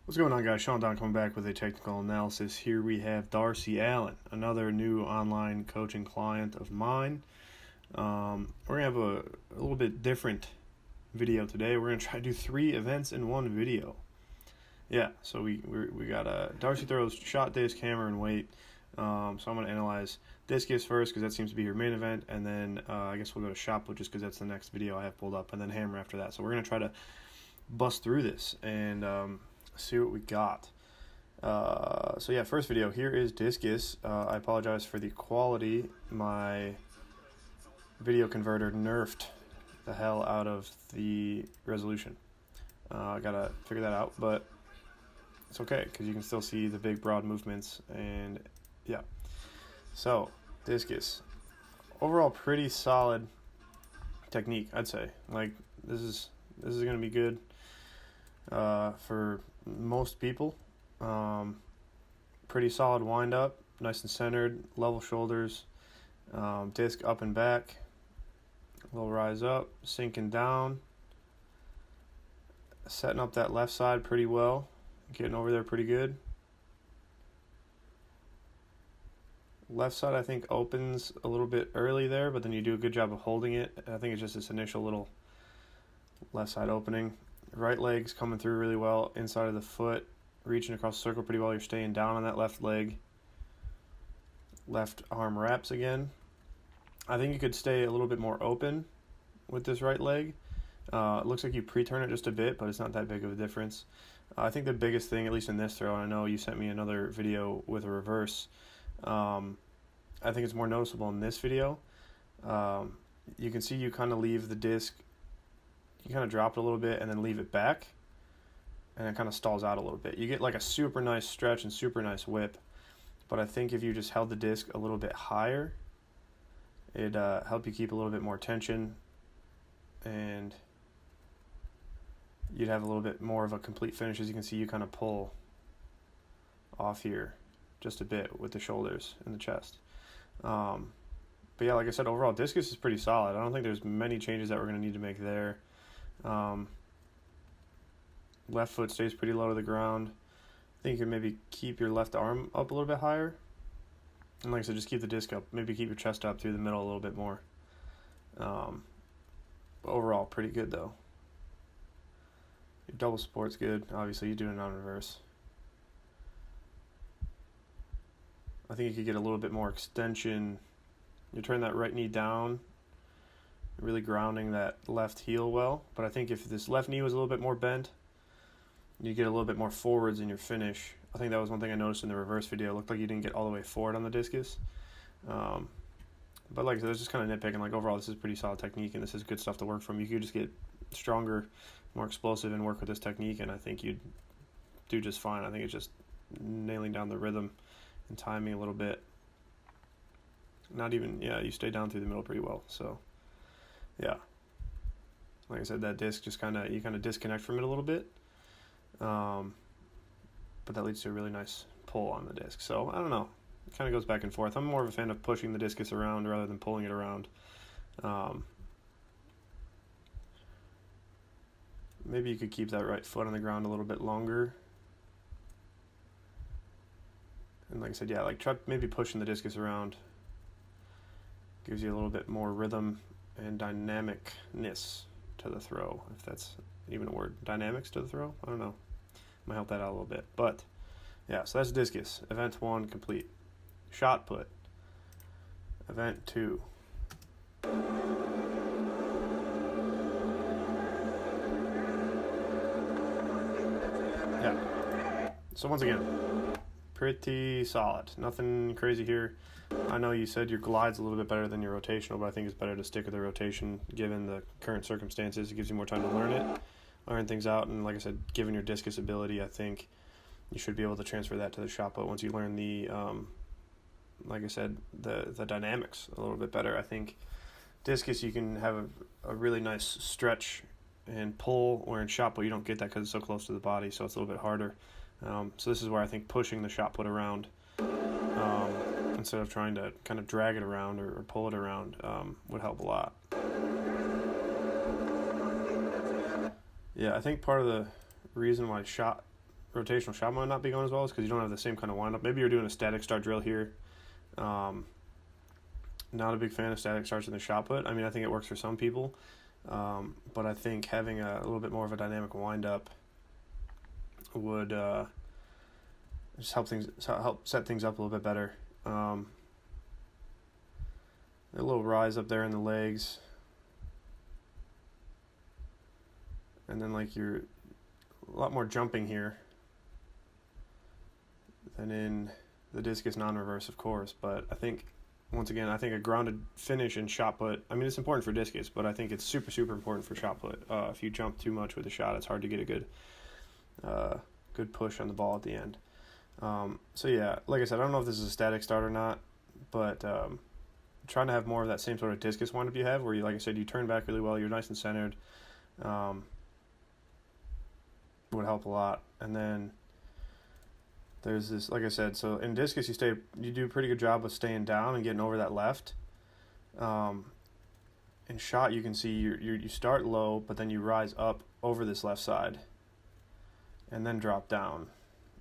What's going on, guys? Sean Don coming back with a technical analysis. Here we have Darcy Allen, another new online coaching client of mine. We're going to have a little bit different video today. We're going to try to do 3 events in one video. Yeah, so we got Darcy throws shot, disc, hammer, and weight. So I'm going to analyze discus first because that seems to be your main event, and then I guess we'll go to shot put just because that's the next video I have pulled up, and then hammer after that. So we're going to try to bust through this and see what we got. So yeah, first video here is discus. I apologize for the quality. My video converter nerfed the hell out of the resolution. I gotta figure that out, but it's okay because you can still see the big broad movements. And yeah, so discus overall pretty solid technique, I'd say. Like this is gonna be good for most people. Pretty solid wind up, nice and centered, level shoulders, disc up and back, a little rise up, sinking down, setting up that left side pretty well, getting over there pretty good. Left side I think opens a little bit early there, but then you do a good job of holding it. I think it's just this initial little left side opening. Right leg's coming through really well, inside of the foot, reaching across the circle pretty well. You're staying down on that left leg. Left arm wraps again. I think you could stay a little bit more open with this right leg. It looks like you pre-turn it just a bit, but it's not that big of a difference. I think the biggest thing, at least in this throw, and I know you sent me another video with a reverse, I think it's more noticeable in this video. You can see you kind of leave the disc, you kind of drop it a little bit and then leave it back, and it kind of stalls out a little bit. You get like a super nice stretch and super nice whip, but I think if you just held the disc a little bit higher, it'd help you keep a little bit more tension, and you'd have a little bit more of a complete finish. As you can see, you kind of pull off here just a bit with the shoulders and the chest. But yeah, like I said, overall discus is pretty solid. I don't think there's many changes that we're going to need to make there. Left foot stays pretty low to the ground. I think you can maybe keep your left arm up a little bit higher. And like I said, just keep the disc up. Maybe keep your chest up through the middle a little bit more. But overall, pretty good though. Your double support's good. Obviously, you're doing it on reverse. I think you could get a little bit more extension. You turn that right knee down, really grounding that left heel well. But I think if this left knee was a little bit more bent, you get a little bit more forwards in your finish. I think that was one thing I noticed in the reverse video. It looked like you didn't get all the way forward on the discus. But like I said, it's just kind of nitpicking. Like overall, this is pretty solid technique, and this is good stuff to work from. You could just get stronger, more explosive, and work with this technique, and I think you'd do just fine. I think it's just nailing down the rhythm and timing a little bit. Not even, yeah, you stay down through the middle pretty well. So, yeah. Like I said, that disc just you kind of disconnect from it a little bit. But that leads to a really nice pull on the disc. So, I don't know. It kind of goes back and forth. I'm more of a fan of pushing the discus around rather than pulling it around. Maybe you could keep that right foot on the ground a little bit longer. And like I said, yeah, like try maybe pushing the discus around. Gives you a little bit more rhythm and dynamicness to the throw, if that's even a word. Dynamics to the throw? I don't know. Might help that out a little bit. But yeah, so that's discus. Event 1 complete. Shot put. Event 2. Yeah. So once again, pretty solid. Nothing crazy here. I know you said your glide's a little bit better than your rotational, but I think it's better to stick with the rotation given the current circumstances. It gives you more time to learn things out, and like I said, given your discus ability, I think you should be able to transfer that to the shot put once you learn the, like I said, the dynamics a little bit better. I think discus, you can have a really nice stretch and pull, where in shot put you don't get that because it's so close to the body, so it's a little bit harder. So this is where I think pushing the shot put around, instead of trying to kind of drag it around or pull it around, would help a lot. Yeah, I think part of the reason why shot rotational shot might not be going as well is because you don't have the same kind of windup. Maybe you're doing a static start drill here. Not a big fan of static starts in the shot put. I mean, I think it works for some people, but I think having a little bit more of a dynamic windup would just help set things up a little bit better. A little rise up there in the legs, and then like you're a lot more jumping here than in the discus non-reverse, of course. But I think, once again, I think a grounded finish and shot put, I mean, it's important for discus, but I think it's super, super important for shot put. If you jump too much with a shot, it's hard to get a good push on the ball at the end. So yeah, like I said, I don't know if this is a static start or not, but trying to have more of that same sort of discus windup you have, where you, like I said, you turn back really well, you're nice and centered, would help a lot. And then there's this, like I said, so in discus you do a pretty good job of staying down and getting over that left. In shot, you can see you start low, but then you rise up over this left side and then drop down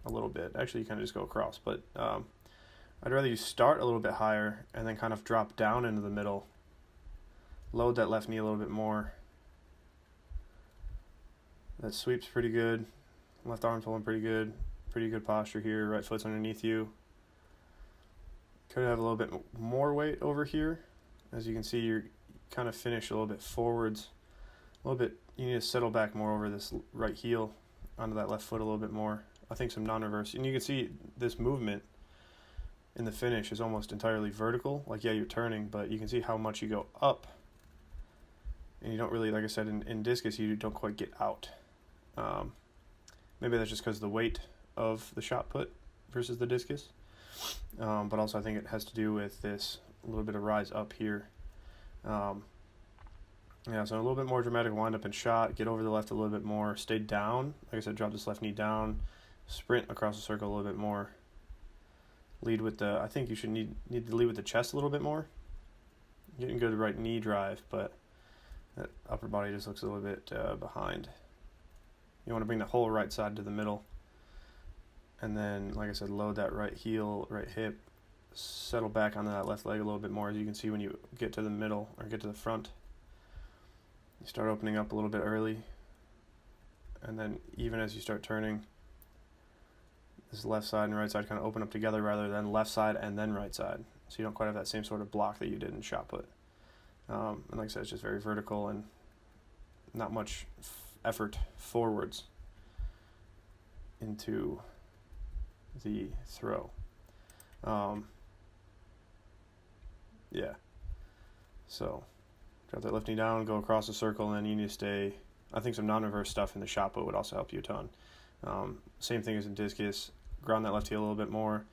a little bit. Actually, you kind of just go across, but I'd rather you start a little bit higher and then kind of drop down into the middle, load that left knee a little bit more. That sweep's pretty good. Left arm's pulling pretty good. Pretty good posture here. Right foot's underneath you. Could have a little bit more weight over here. As you can see, you're kind of finished a little bit forwards. A little bit, you need to settle back more over this right heel onto that left foot a little bit more. I think some non-reverse. And you can see this movement in the finish is almost entirely vertical. Like, yeah, you're turning, but you can see how much you go up. And you don't really, like I said, in discus, you don't quite get out. Maybe that's just because of the weight of the shot put versus the discus. But also I think it has to do with this little bit of rise up here. Yeah, so a little bit more dramatic wind up and shot. Get over the left a little bit more. Stay down. Like I said, drop this left knee down. Sprint across the circle a little bit more. Lead with the, I think you should need to lead with the chest a little bit more. Getting good right knee drive, but that upper body just looks a little bit behind. You want to bring the whole right side to the middle. And then, like I said, load that right heel, right hip. Settle back onto that left leg a little bit more. As you can see when you get to the middle or get to the front, you start opening up a little bit early. And then even as you start turning, this left side and right side kind of open up together rather than left side and then right side. So you don't quite have that same sort of block that you did in shot put. And like I said, it's just very vertical and not much effort forwards into the throw. Yeah. So drop that left knee down, go across the circle, and then you need to stay. I think some non-reverse stuff in the shot put would also help you a ton. Same thing as in discus. Ground that left heel a little bit more.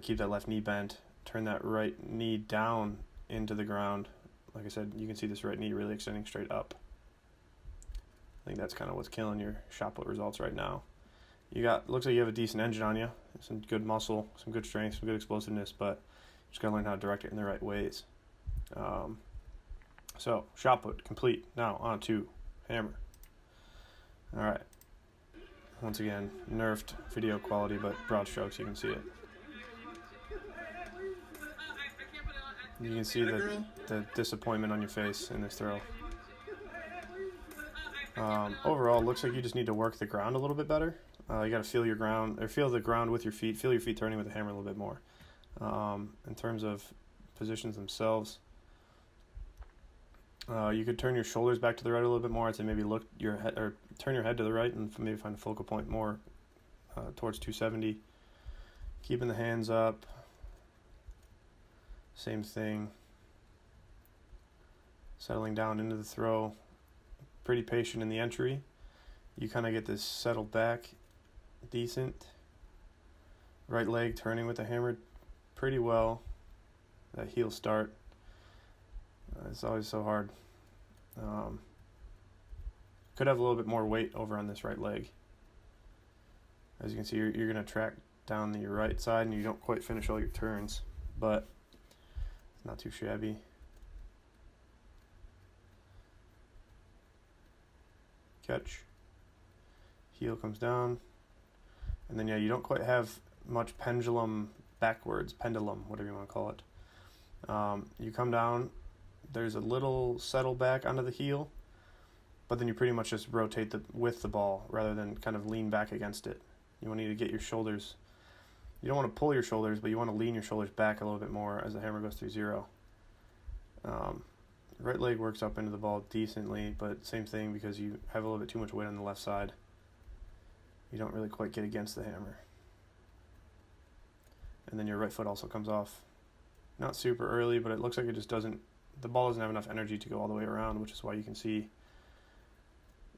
Keep that left knee bent. Turn that right knee down into the ground. Like I said, you can see this right knee really extending straight up. I think that's kind of what's killing your shot put results right now. Looks like you have a decent engine on you, some good muscle, some good strength, some good explosiveness, but you just gotta learn how to direct it in the right ways. So shot put complete. Now on to hammer. All right. Once again, nerfed video quality, but broad strokes, you can see it. You can see the disappointment on your face in this throw. Overall, it looks like you just need to work the ground a little bit better. You got to feel your ground, or feel the ground with your feet. Feel your feet turning with the hammer a little bit more. In terms of positions themselves, you could turn your shoulders back to the right a little bit more. I'd say maybe look your head, or turn your head to the right, and maybe find a focal point more towards 270. Keeping the hands up. Same thing. Settling down into the throw. Pretty patient in the entry. You kind of get this settled back decent. Right leg turning with the hammer pretty well. That heel start. It's always so hard. Could have a little bit more weight over on this right leg. As you can see, you're going to track down the right side and you don't quite finish all your turns, but it's not too shabby. Catch. Heel comes down. And then, yeah, you don't quite have much pendulum, whatever you want to call it. You come down, there's a little settle back onto the heel, but then you pretty much just rotate with the ball rather than kind of lean back against it. You want to get your shoulders, you don't want to pull your shoulders, but you want to lean your shoulders back a little bit more as the hammer goes through 0. Right leg works up into the ball decently, but same thing, because you have a little bit too much weight on the left side. You don't really quite get against the hammer. And then your right foot also comes off. Not super early, but it looks like it just doesn't, the ball doesn't have enough energy to go all the way around, which is why you can see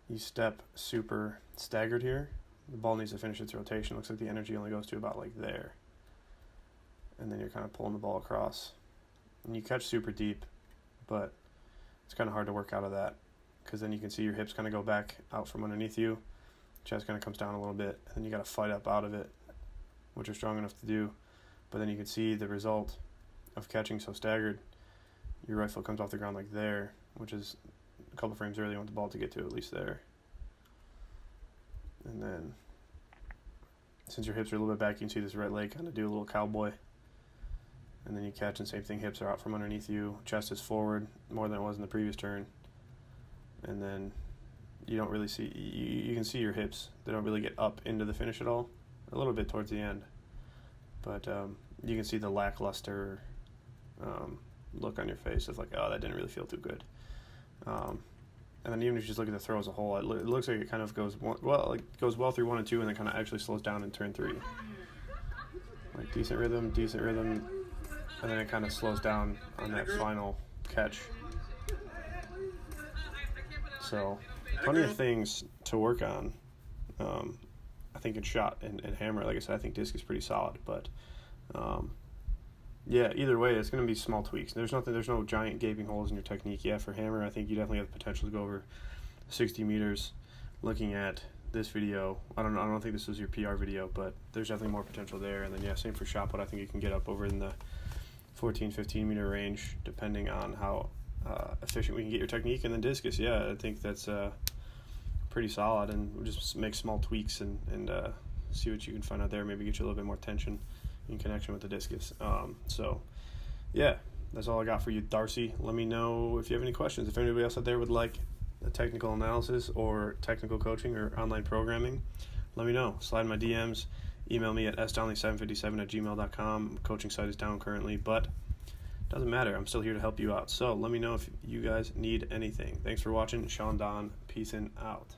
you step super staggered here. The ball needs to finish its rotation. Looks like the energy only goes to about like there. And then you're kind of pulling the ball across. And you catch super deep, but it's kind of hard to work out of that, because then you can see your hips kind of go back out from underneath you. Chest kind of comes down a little bit, and then you got to fight up out of it, which you're strong enough to do. But then you can see the result of catching so staggered. Your right foot comes off the ground like there, which is a couple frames early. You want the ball to get to at least there. And then, since your hips are a little bit back, you can see this right leg kind of do a little cowboy. And then you catch, and same thing, hips are out from underneath you. Chest is forward more than it was in the previous turn. And then you don't really see, you can see your hips. They don't really get up into the finish at all. A little bit towards the end. But you can see the lackluster look on your face of like, oh, that didn't really feel too good. And then even if you just look at the throw as a whole, it looks like it kind of goes well through 1 and 2, and then kind of actually slows down in turn 3. Like decent rhythm, and then it kind of slows down on that final catch. So plenty of things to work on. I think in shot and hammer, like I said, I think disc is pretty solid, but yeah, either way, it's going to be small tweaks. There's no giant gaping holes in your technique. Yeah, for hammer, I think you definitely have the potential to go over 60 meters. Looking at this video, I don't think this was your PR video, but there's definitely more potential there. And then yeah, same for shot put. I think you can get up over in the 14-15 meter range, depending on how efficient we can get your technique. And then discus, yeah, I think that's pretty solid, and we'll just make small tweaks and see what you can find out there. Maybe get you a little bit more tension in connection with the discus. So yeah, that's all I got for you, Darcy. Let me know if you have any questions. If anybody else out there would like a technical analysis or technical coaching or online programming, let me know. Slide in my DMs, email me at sdonnelly757@gmail.com. Coaching site is down currently, but doesn't matter. I'm still here to help you out. So let me know if you guys need anything. Thanks for watching. Sean Don, peace and out.